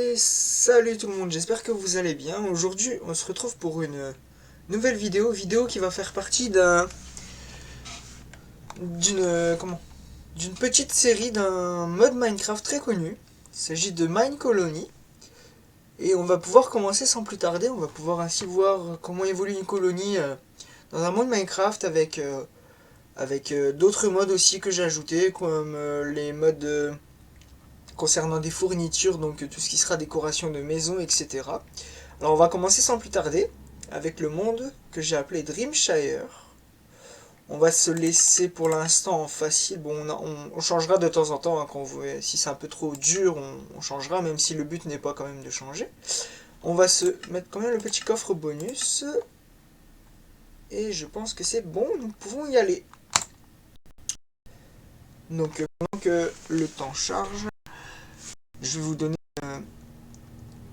Et salut tout le monde, j'espère que vous allez bien. Aujourd'hui, on se retrouve pour une nouvelle vidéo qui va faire partie d'une petite série d'un mode Minecraft très connu. Il s'agit de Mine Colony. Et on va pouvoir commencer sans plus tarder. On va pouvoir ainsi voir comment évolue une colonie dans un monde Minecraft avec d'autres modes aussi que j'ai ajoutés, comme les modes concernant des fournitures, donc tout ce qui sera décoration de maison, etc. Alors on va commencer sans plus tarder avec le monde que j'ai appelé Dreamshire. On va se laisser pour l'instant en facile. Bon, on changera de temps en temps, hein, si c'est un peu trop dur, on changera, même si le but n'est pas quand même de changer. On va se mettre quand même le petit coffre bonus. Et je pense que c'est bon, nous pouvons y aller. Donc pendant que le temps charge, je vais vous donner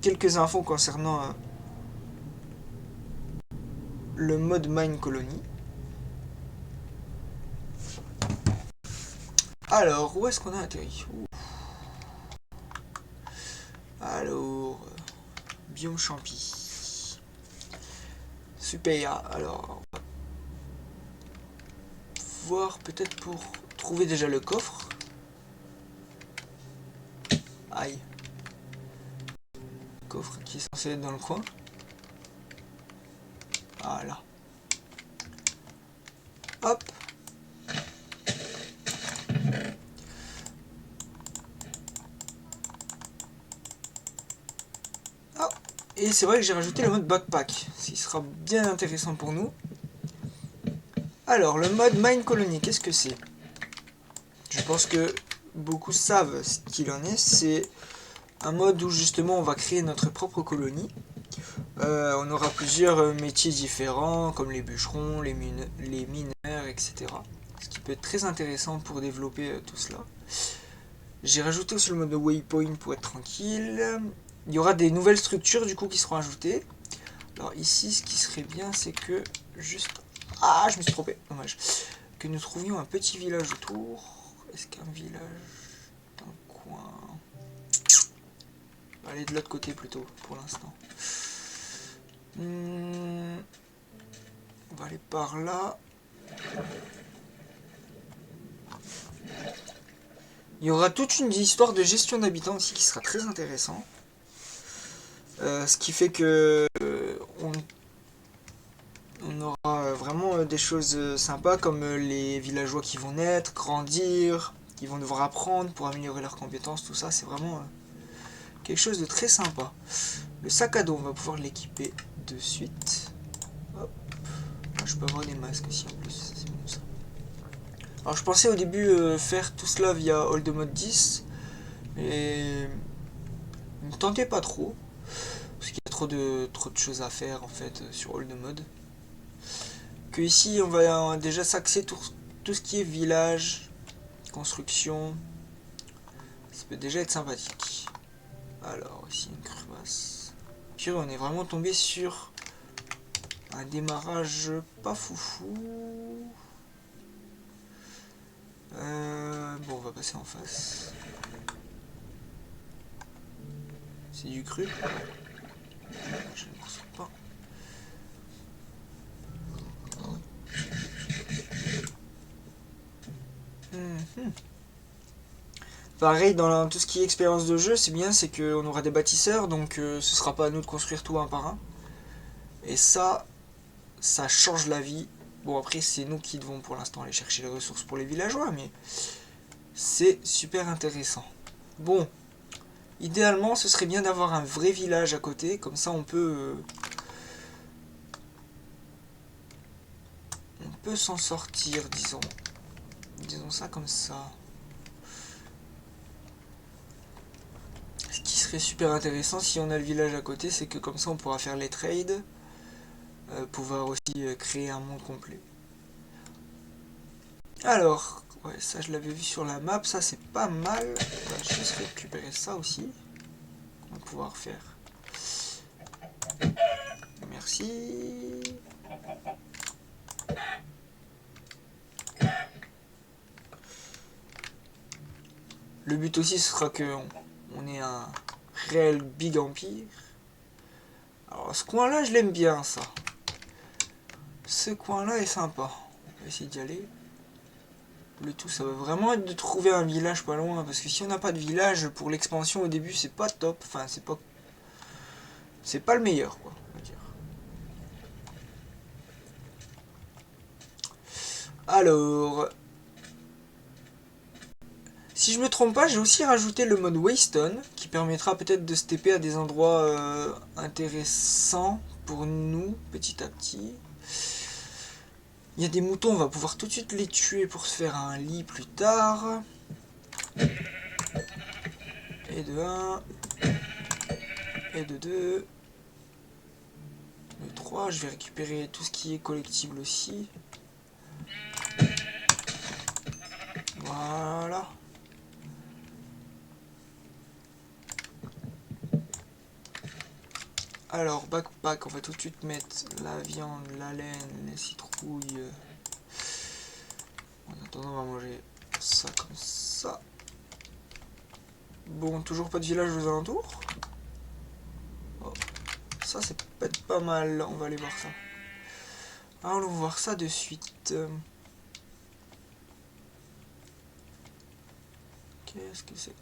quelques infos concernant le mode Mine Colony. Alors, où est-ce qu'on a atterri? Alors, biome champi. Super. Alors, on va voir peut-être pour trouver déjà le coffre. Aïe. Le coffre qui est censé être dans le coin. Voilà. Hop. Oh. Et c'est vrai que j'ai rajouté le mode backpack, ce qui sera bien intéressant pour nous. Alors, le mode Mine Colony, qu'est-ce que c'est? Je pense que beaucoup savent ce qu'il en est. C'est un mode où justement on va créer notre propre colonie. On aura plusieurs métiers différents, comme les bûcherons, les mineurs, etc. Ce qui peut être très intéressant pour développer tout cela. J'ai rajouté aussi le mode waypoint pour être tranquille. Il y aura des nouvelles structures du coup qui seront ajoutées. Alors ici, ce qui serait bien, c'est que juste... Ah, je me suis trompé, dommage. Que nous trouvions un petit village autour. Est-ce qu'un village dans le coin... On va aller de l'autre côté plutôt, pour l'instant. On va aller par là. Il y aura toute une histoire de gestion d'habitants aussi qui sera très intéressant. Ce qui fait que on aura vraiment des choses sympas comme les villageois qui vont naître, grandir, qui vont devoir apprendre pour améliorer leurs compétences, tout ça, c'est vraiment quelque chose de très sympa. Le sac à dos, on va pouvoir l'équiper de suite. Hop. Là, je peux avoir des masques aussi en plus, c'est bon ça. Alors je pensais au début faire tout cela via Old Mode 10, mais ne me tentez pas trop, parce qu'il y a trop de choses à faire en fait sur Old Mode. Que ici on va déjà s'axer tout ce qui est village, construction, ça peut déjà être sympathique. Alors ici une crevasse. Puis on est vraiment tombé sur un démarrage pas foufou. Bon, on va passer en face. C'est du cru. Je ne pense pas. Pareil, dans tout ce qui est expérience de jeu, c'est bien, c'est qu'on aura des bâtisseurs, donc ce sera pas à nous de construire tout un par un. Et ça change la vie. Bon, après, c'est nous qui devons pour l'instant aller chercher les ressources pour les villageois, mais c'est super intéressant. Bon, idéalement, ce serait bien d'avoir un vrai village à côté, comme ça on peut s'en sortir, disons. Disons ça comme ça. Ce qui serait super intéressant si on a le village à côté, c'est que comme ça on pourra faire les trades, pouvoir aussi créer un monde complet. Alors, ouais, ça je l'avais vu sur la map, ça c'est pas mal. On va juste récupérer ça aussi. On va pouvoir faire. Merci. Le but aussi ce sera que on ait un réel Big Empire. Alors ce coin là je l'aime bien ça. Ce coin là est sympa. On va essayer d'y aller. Le tout ça va vraiment être de trouver un village pas loin. Parce que si on n'a pas de village pour l'expansion au début c'est pas top. Enfin c'est pas le meilleur quoi. On va dire. Alors... Si je me trompe pas, j'ai aussi rajouté le mode Waystone, qui permettra peut-être de se TP à des endroits intéressants pour nous, petit à petit. Il y a des moutons, on va pouvoir tout de suite les tuer pour se faire un lit plus tard. Et de 1. Et de 2. De 3, je vais récupérer tout ce qui est collectible aussi. Voilà. Alors, backpack, on va tout de suite mettre la viande, la laine, les citrouilles. En attendant, on va manger ça comme ça. Bon, toujours pas de village aux alentours. Oh, ça, c'est peut-être pas mal. On va aller voir ça. Allons voir ça de suite. Qu'est-ce que c'est?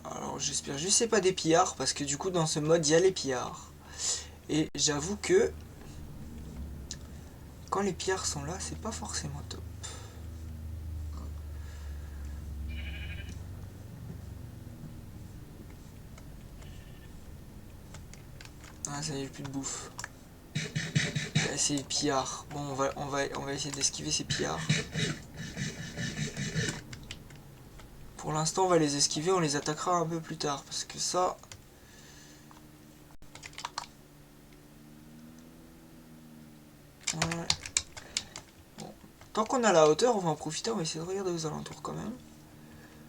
Alors j'espère juste c'est pas des pillards parce que du coup dans ce mode il y a les pillards. Et j'avoue que quand les pillards sont là c'est pas forcément top. Ah ça y est plus de bouffe. C'est les pillards. Bon on va essayer d'esquiver ces pillards. Pour l'instant on va les esquiver, on les attaquera un peu plus tard parce que ça... Ouais. Bon. Tant qu'on a la hauteur on va en profiter, on va essayer de regarder aux alentours quand même.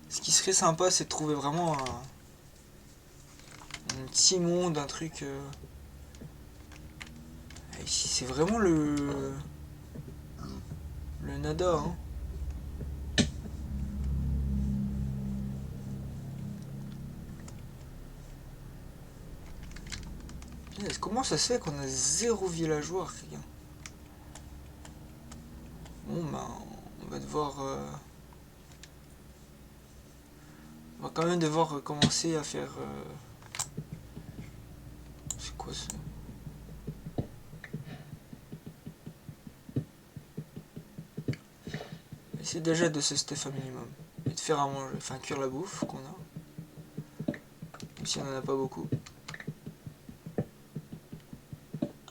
Ce qui serait sympa c'est de trouver vraiment un petit monde, un truc... Ici c'est vraiment le nada hein. Comment ça se fait qu'on a 0 villageois, rien? Bon ben, on va devoir... on va quand même devoir commencer à faire... C'est quoi ça? Essayer déjà de se stuff un minimum. Et de faire à manger, enfin cuire la bouffe qu'on a. Même si on en a pas beaucoup.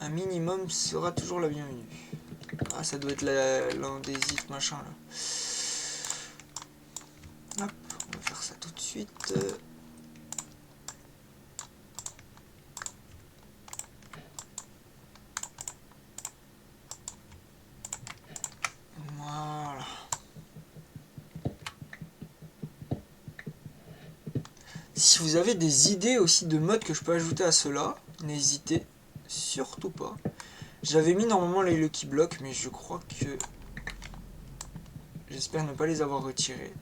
Un minimum sera toujours la bienvenue. Ah ça doit être l'andésite machin là. Hop, on va faire ça tout de suite. Voilà. Si vous avez des idées aussi de modes que je peux ajouter à cela, n'hésitez surtout pas. J'avais mis normalement les Lucky Blocks, mais je crois que... J'espère ne pas les avoir retirés.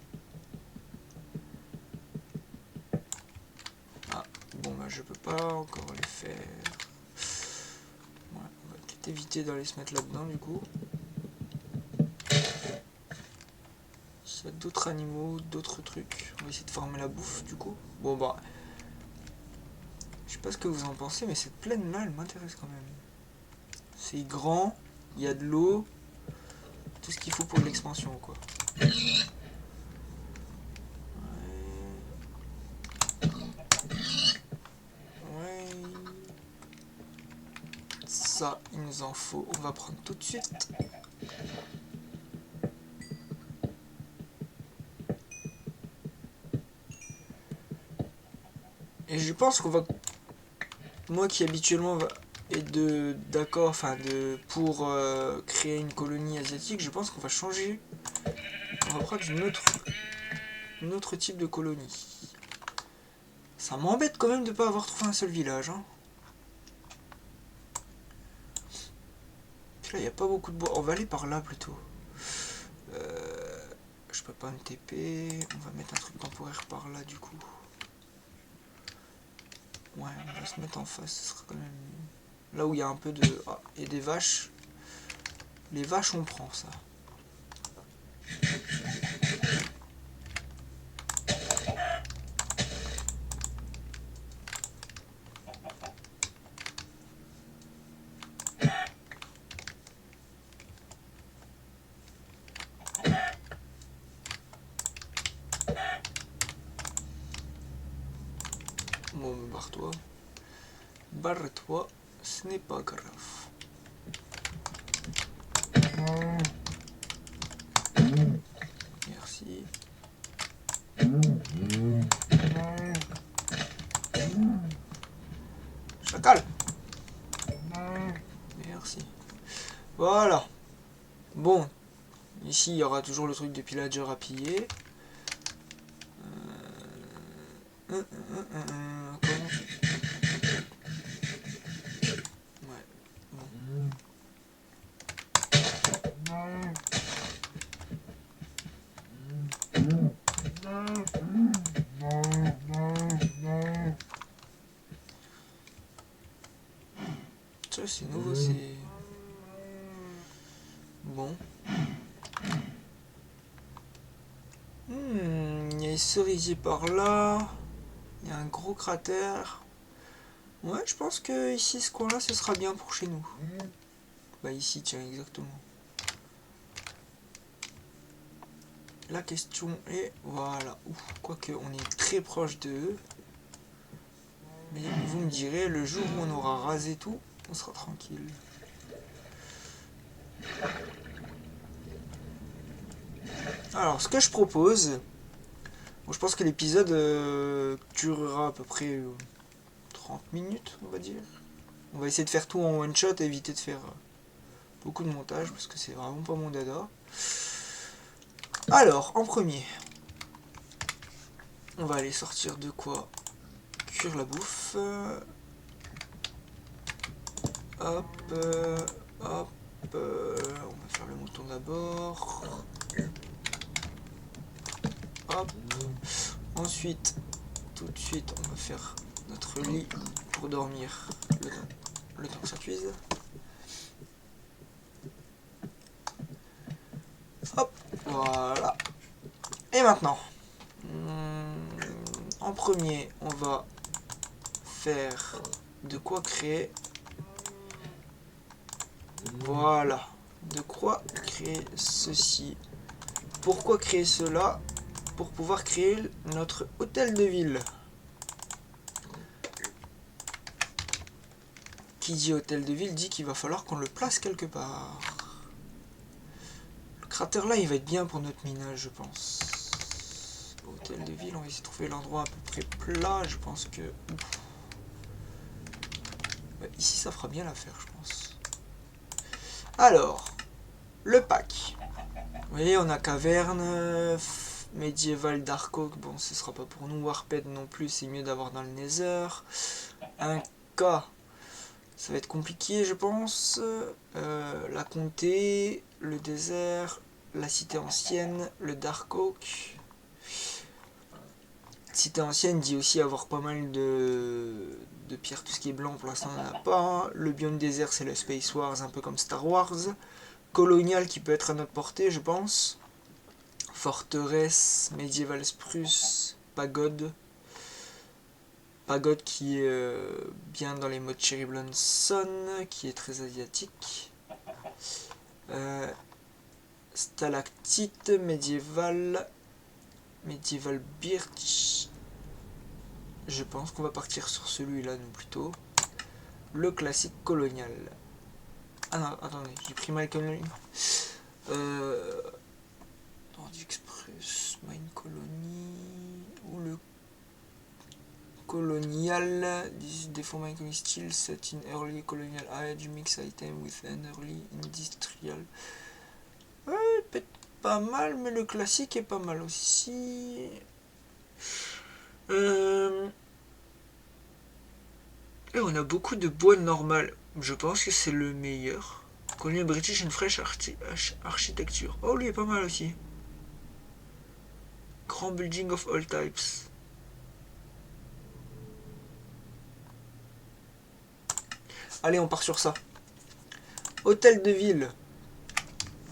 Ah, bon bah je peux pas encore les faire. Ouais, on va peut-être éviter d'aller se mettre là-dedans du coup. S'il y a d'autres animaux, d'autres trucs, on va essayer de farmer la bouffe du coup. Bon bah... Je sais pas ce que vous en pensez, mais cette plaine là, elle m'intéresse quand même. C'est grand, il y a de l'eau, tout ce qu'il faut pour l'expansion quoi. Ouais. Ça, il nous en faut, on va prendre tout de suite. Et je pense qu'on va... Moi qui habituellement est d'accord, enfin pour créer une colonie asiatique, je pense qu'on va changer. On va prendre une autre type de colonie. Ça m'embête quand même de ne pas avoir trouvé un seul village. Hein. Puis là, il n'y a pas beaucoup de bois. On va aller par là plutôt. Je peux pas me TP. On va mettre un truc temporaire par là du coup. Ouais, on va se mettre en face, ce sera quand même mieux. Là où il y a un peu de... Ah, et des vaches. Les vaches, on prend ça. Bon, mais barre-toi. Barre-toi, ce n'est pas grave. Merci. Chacal. Merci. Voilà. Bon. Ici, il y aura toujours le truc de pillager à piller. Comment... Ouais. Bon. Ça, c'est nouveau, c'est... Bon. Il y a les cerisiers par là. Il y a un gros cratère. Ouais, je pense que ici, ce coin-là, ce sera bien pour chez nous. Bah ici, tiens, exactement. La question est... Voilà. Quoique, on est très proche d'eux. Mais vous me direz, le jour où on aura rasé tout, on sera tranquille. Alors, ce que je propose... Bon, je pense que l'épisode durera à peu près 30 minutes, on va dire. On va essayer de faire tout en one shot et éviter de faire beaucoup de montage parce que c'est vraiment pas mon dada. Alors, en premier, on va aller sortir de quoi cuire la bouffe. Hop, hop, on va faire le mouton d'abord. Hop. Ensuite, tout de suite, on va faire notre lit pour dormir le temps que ça cuise. Hop, voilà. Et maintenant, en premier, on va faire de quoi créer. Voilà. De quoi créer ceci. Pourquoi créer cela? Pour pouvoir créer notre hôtel de ville. Qui dit hôtel de ville dit qu'il va falloir qu'on le place quelque part. Le cratère là, il va être bien pour notre minage, je pense. Hôtel de ville, on va essayer de trouver l'endroit à peu près plat. Je pense que... Ouais, ici, ça fera bien l'affaire, je pense. Alors, le pack. Vous voyez, on a caverne, médiéval, dark oak. Bon, ce sera pas pour nous. Warped non plus, c'est mieux d'avoir dans le nether. Un K, ça va être compliqué, je pense. La comté, le désert, la cité ancienne, le dark oak. Cité ancienne dit aussi avoir pas mal de pierres, tout ce qui est blanc pour l'instant on n'en a pas. Le biome désert c'est le Space Wars, un peu comme Star Wars. Colonial qui peut être à notre portée je pense. Forteresse, médiéval spruce, pagode. Pagode qui est bien dans les modes Cherry Blossom, qui est très asiatique. Stalactite, médiéval birch. Je pense qu'on va partir sur celui-là, nous, plutôt. Le classique colonial. Ah non, attendez, j'ai pris mal comme ligne. Nordic Express, Mine Colony, ou le colonial. This is the for mine colony still set in early colonial age, mix item with an early industrial. Ouais, peut-être pas mal, mais le classique est pas mal aussi. Et on a beaucoup de bois normal. Je pense que c'est le meilleur. Colonial British and Fresh architecture. Oh, lui est pas mal aussi. Grand building of all types. Allez, on part sur ça. Hôtel de ville.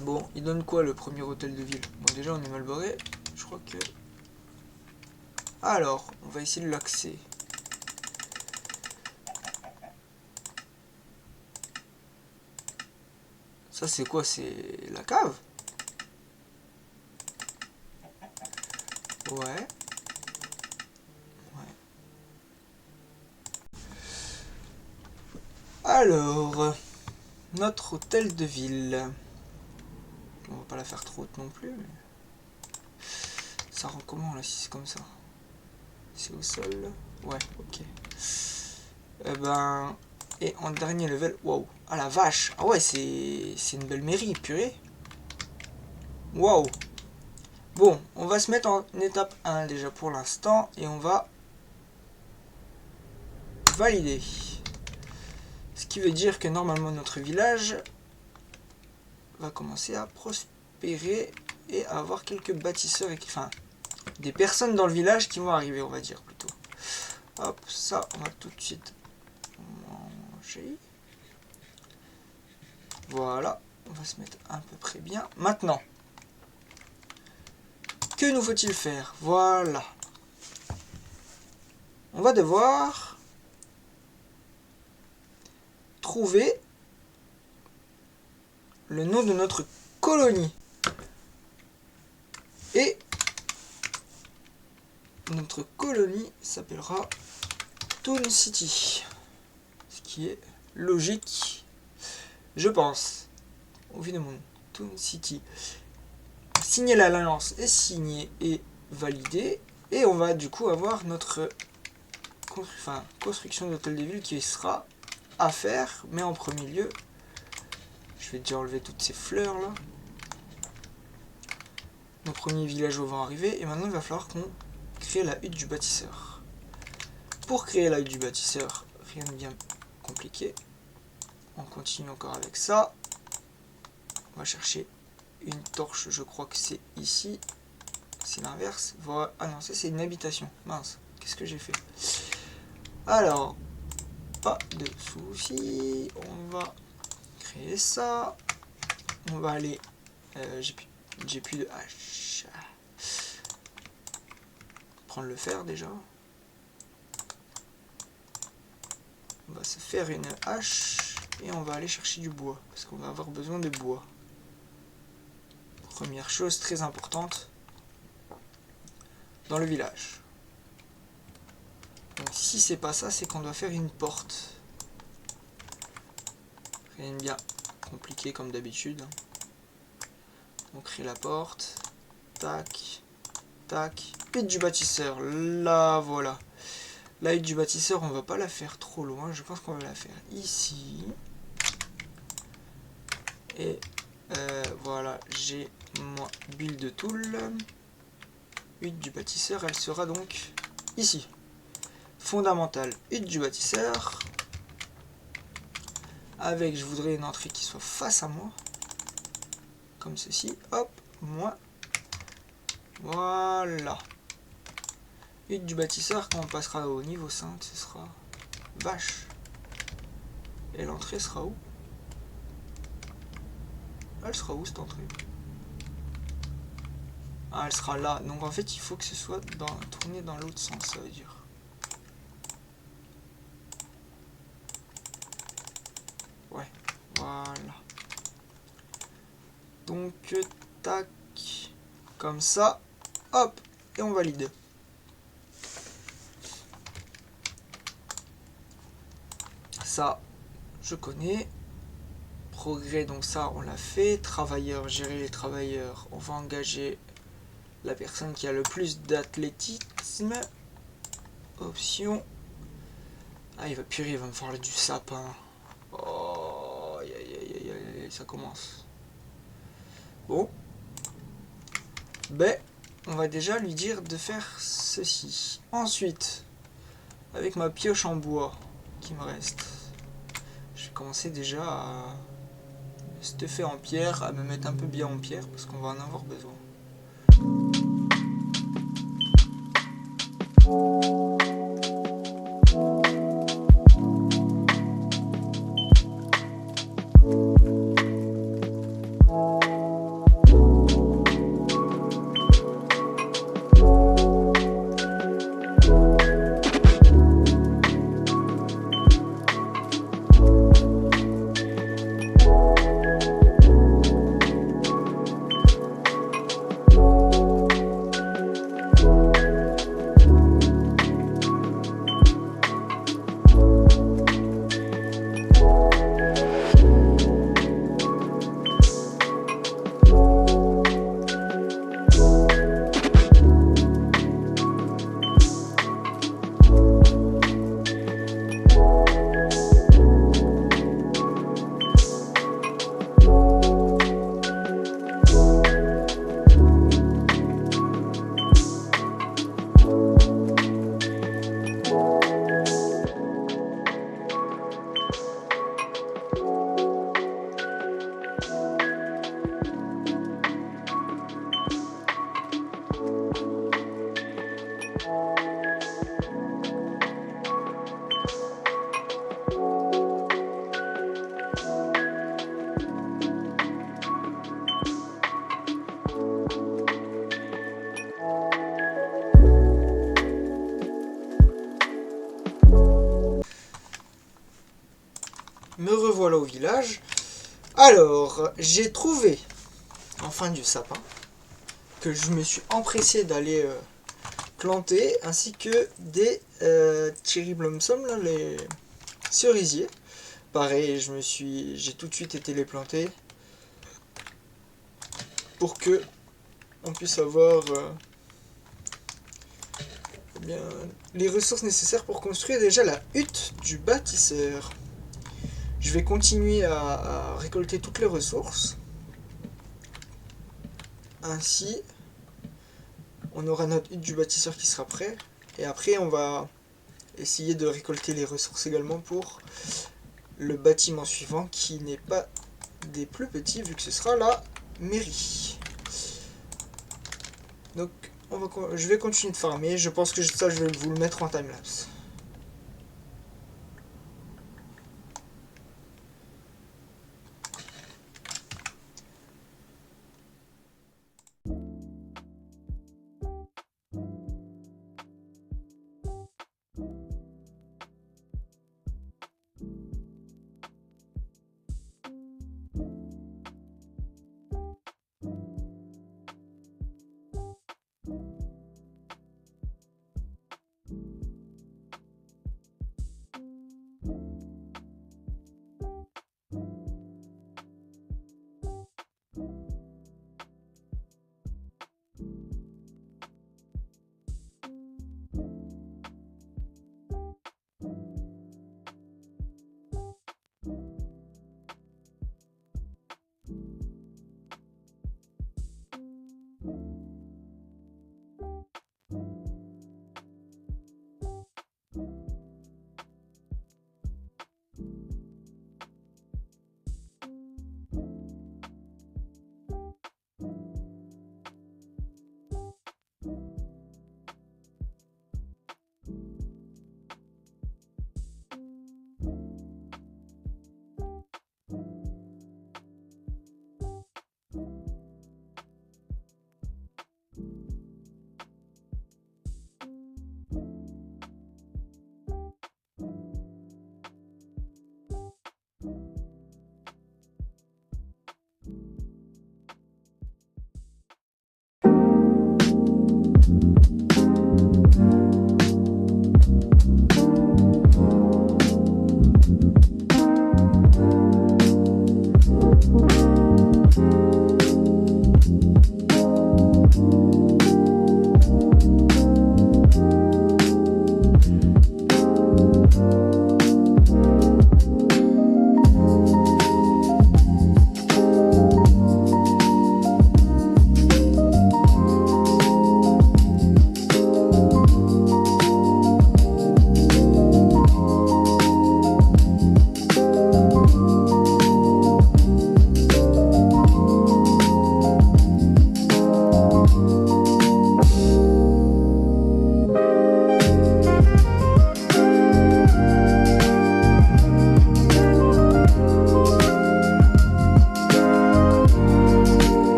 Bon, il donne quoi le premier hôtel de ville? Bon, déjà, on est mal barré. Je crois que... Alors, on va essayer de l'accès. Ça, c'est quoi? C'est la cave? Ouais. Alors, notre hôtel de ville. On va pas la faire trop haute non plus. Mais... ça rend comment là si c'est comme ça? C'est au sol? Ouais, ok. Eh ben... Et en dernier level... Waouh! Ah la vache! Ah ouais, c'est une belle mairie, purée! Waouh! Bon, on va se mettre en étape 1 déjà pour l'instant. Et on va... valider. Ce qui veut dire que normalement notre village va commencer à prospérer et à avoir quelques bâtisseurs, enfin des personnes dans le village qui vont arriver, on va dire plutôt. Hop, ça on va tout de suite manger. Voilà, on va se mettre à peu près bien. Maintenant, que nous faut-il faire? Voilà. On va devoir trouver le nom de notre colonie. Et notre colonie s'appellera Toon City. Ce qui est logique, je pense, au vu de mon nom. Toon City. Signer l'alliance est signé et validé. Et on va du coup avoir notre construction d'hôtel de ville qui sera à faire. Mais en premier lieu, je vais déjà enlever toutes ces fleurs là. Nos premiers villageois vont arriver. Et maintenant il va falloir qu'on crée la hutte du bâtisseur. Pour créer la hutte du bâtisseur, rien de bien compliqué. On continue encore avec ça. On va chercher une torche, je crois que c'est ici. C'est l'inverse. Voilà. Ah non, ça c'est une habitation. Mince, qu'est-ce que j'ai fait? Alors, pas de soucis. On va créer ça. On va aller... j'ai plus de hache. Prendre le fer déjà. On va se faire une hache. Et on va aller chercher du bois. Parce qu'on va avoir besoin de bois. Première chose très importante dans le village. Donc si c'est pas ça, c'est qu'on doit faire une porte. Rien de bien compliqué comme d'habitude. On crée la porte. Tac. Tac. Hutte du bâtisseur. Là, voilà. La hutte du bâtisseur, on va pas la faire trop loin. Je pense qu'on va la faire ici. Et voilà, j'ai mon build tool. Hutte du bâtisseur, elle sera donc ici. Fondamentale, hutte du bâtisseur. Avec, je voudrais une entrée qui soit face à moi. Comme ceci. Hop, moi. Voilà. Hutte du bâtisseur, quand on passera au niveau 5, ce sera vache. Et l'entrée sera où? Elle sera où cette entrée? Ah, elle sera là. Donc en fait, il faut que ce soit tourné dans l'autre sens, ça veut dire. Ouais, voilà. Donc, tac, comme ça. Hop, et on valide. Ça, je connais. Progrès, donc ça, on l'a fait. Travailleurs, gérer les travailleurs. On va engager la personne qui a le plus d'athlétisme. Option. Ah, il va purée, il va me faire du sapin. Oh, aïe, aïe, aïe, aïe, ça commence. Bon. Ben, on va déjà lui dire de faire ceci. Ensuite, avec ma pioche en bois qui me reste, je vais commencer déjà à stuffer en pierre, à me mettre un peu bien en pierre parce qu'on va en avoir besoin. Me revoilà au village. Alors, j'ai trouvé enfin du sapin que je me suis empressé d'aller planter, ainsi que des cherry blossom, là, les cerisiers. Pareil, j'ai tout de suite été les planter pour que on puisse avoir eh bien, les ressources nécessaires pour construire déjà la hutte du bâtisseur. Je vais continuer à récolter toutes les ressources. Ainsi, on aura notre hutte du bâtisseur qui sera prêt. Et après, on va essayer de récolter les ressources également pour le bâtiment suivant, qui n'est pas des plus petits, vu que ce sera la mairie. Donc, je vais continuer de farmer. Je pense que ça, je vais vous le mettre en timelapse.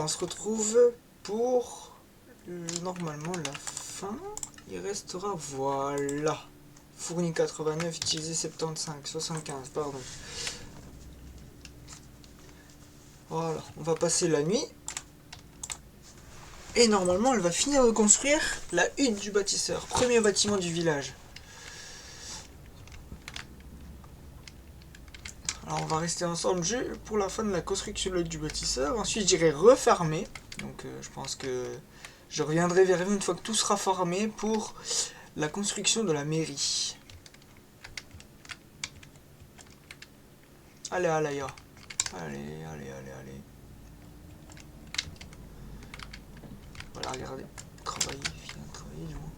On se retrouve pour normalement la fin. Il restera, voilà, fourni 89, utilisé 75, 75, pardon. Voilà, on va passer la nuit. Et normalement, elle va finir de construire la hutte du bâtisseur, premier bâtiment du village. Alors on va rester ensemble pour la fin de la construction de la hutte du bâtisseur. Ensuite j'irai refarmer. Donc je pense que je reviendrai vers vous une fois que tout sera farmé pour la construction de la mairie. Allez, allez, allez, allez, allez. Voilà, regardez. Travailler, viens travailler du moins.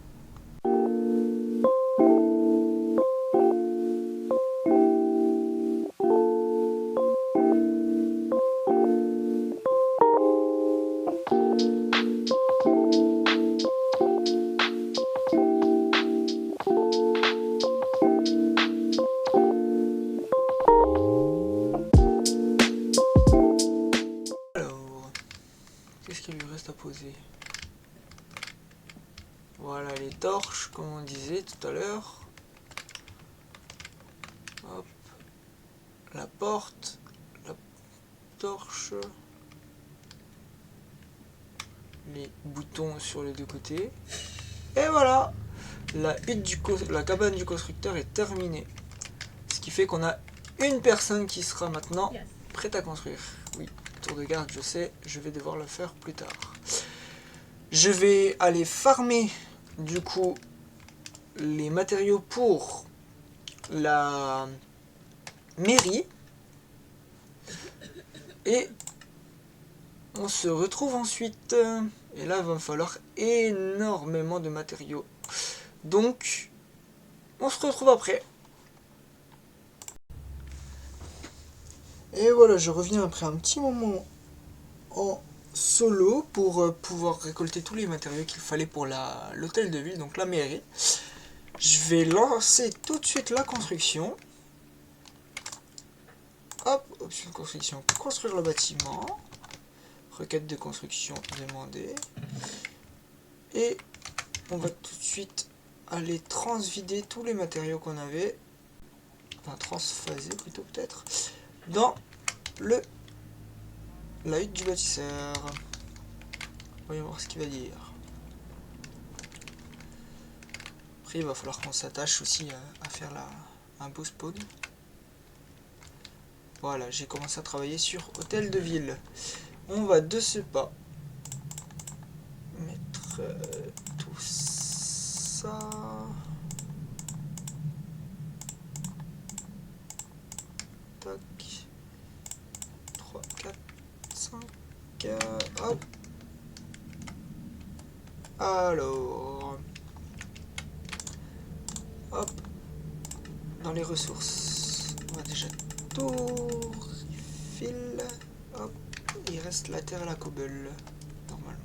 poser. Voilà les torches, comme on disait tout à l'heure. Hop. La porte, la torche, les boutons sur les deux côtés. Et voilà, la cabane du constructeur est terminée. Ce qui fait qu'on a une personne qui sera maintenant prête à construire. Oui, tour de garde, je sais, je vais devoir le faire plus tard. Je vais aller farmer du coup les matériaux pour la mairie. Et on se retrouve ensuite. Et là, il va me falloir énormément de matériaux. Donc, on se retrouve après. Et voilà, je reviens après un petit moment en solo pour pouvoir récolter tous les matériaux qu'il fallait pour l'hôtel de ville, donc la mairie. Je vais lancer tout de suite la construction. Hop, option de construction, construire le bâtiment. Requête de construction demandée. Et on va tout de suite aller transvider tous les matériaux qu'on avait. Enfin, transphaser plutôt peut-être. Dans la hutte du bâtisseur. Voyons voir ce qu'il va dire. Après, il va falloir qu'on s'attache aussi à faire un beau spawn. Voilà, j'ai commencé à travailler sur hôtel de ville. On va de ce pas mettre tout ça. Tac. 3, 4, 5. Hop. Alors. Hop. Dans les ressources. On va déjà tout refill. Hop. Il reste la terre à la cobble. Normalement.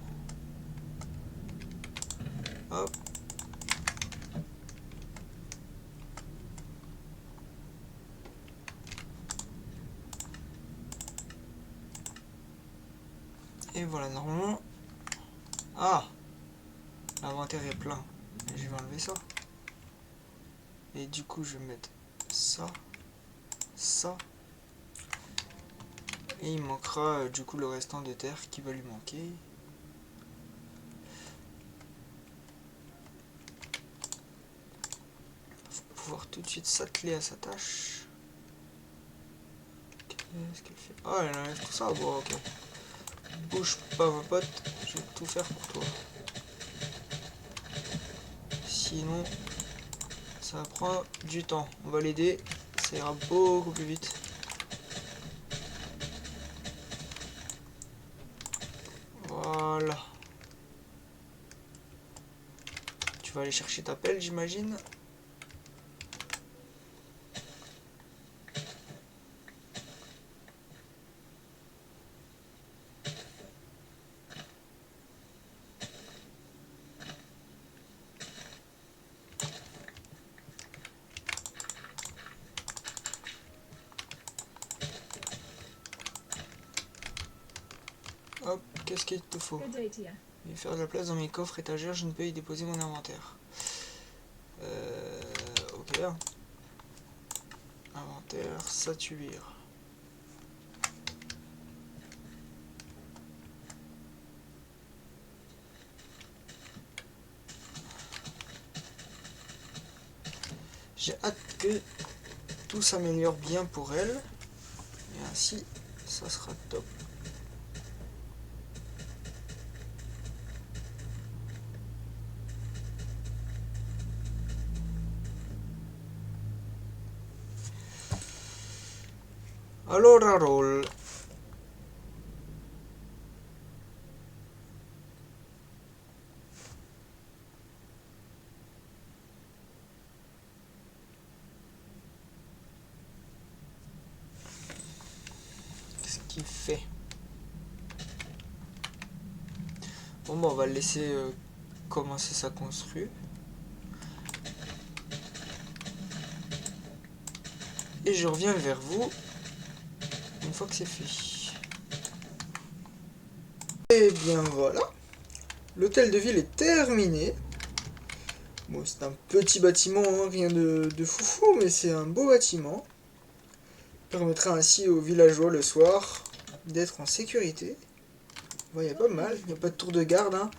Hop. Et voilà, normalement... Ah! L'inventaire est plein. Et je vais enlever ça. Et du coup, je vais mettre ça. Ça. Et il manquera du coup le restant de terre qui va lui manquer. Faut pouvoir tout de suite s'atteler à sa tâche. Qu'est-ce qu'elle fait? Ah, elle enlève tout ça? Bon, ok. Bouge pas, ma pote, je vais tout faire pour toi. Sinon, ça prend du temps. On va l'aider, ça ira beaucoup plus vite. Voilà. Tu vas aller chercher ta pelle, j'imagine. Hop, qu'est-ce qu'il te faut? Je vais faire de la place dans mes coffres étagères, je ne peux y déposer mon inventaire. Ok. Inventaire, sature. J'ai hâte que tout s'améliore bien pour elle. Et ainsi, ça sera top. Allora roll. Qu'est-ce qu'il fait? Bon, on va le laisser commencer sa construire. Et je reviens vers vous une fois que c'est fait. Et bien voilà, L'hôtel de ville est terminé. Bon, c'est un petit bâtiment, hein, rien de foufou, mais c'est un beau bâtiment. Permettra ainsi aux villageois le soir d'être en sécurité. Bon, il y a pas mal, il n'y a pas de tour de garde. Hein.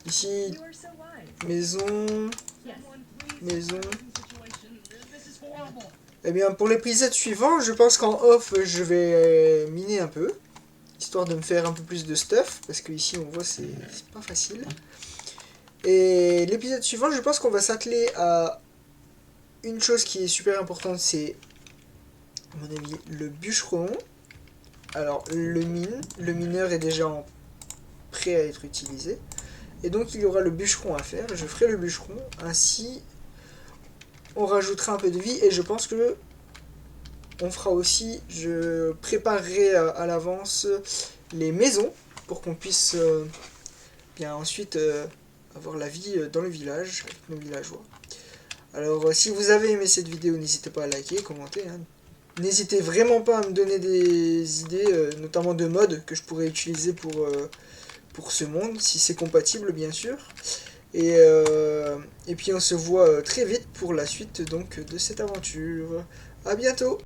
Ici, maison, maison. Eh bien, pour l'épisode suivant, je pense qu'en off, je vais miner un peu. Histoire de me faire un peu plus de stuff. Parce que ici, on voit, c'est pas facile. Et l'épisode suivant, je pense qu'on va s'atteler à une chose qui est super importante. C'est, à mon avis, le bûcheron. Alors, le mineur est déjà prêt à être utilisé. Et donc, il y aura le bûcheron à faire. Je ferai le bûcheron. Ainsi, on rajoutera un peu de vie. Et je pense que on fera aussi, je préparerai à l'avance les maisons pour qu'on puisse bien ensuite avoir la vie dans le village avec nos villageois. Alors si vous avez aimé cette vidéo, n'hésitez pas à liker, commenter. Hein. N'hésitez vraiment pas à me donner des idées, notamment de modes que je pourrais utiliser pour ce monde, si c'est compatible bien sûr. Et puis on se voit très vite pour la suite donc de cette aventure. A bientôt!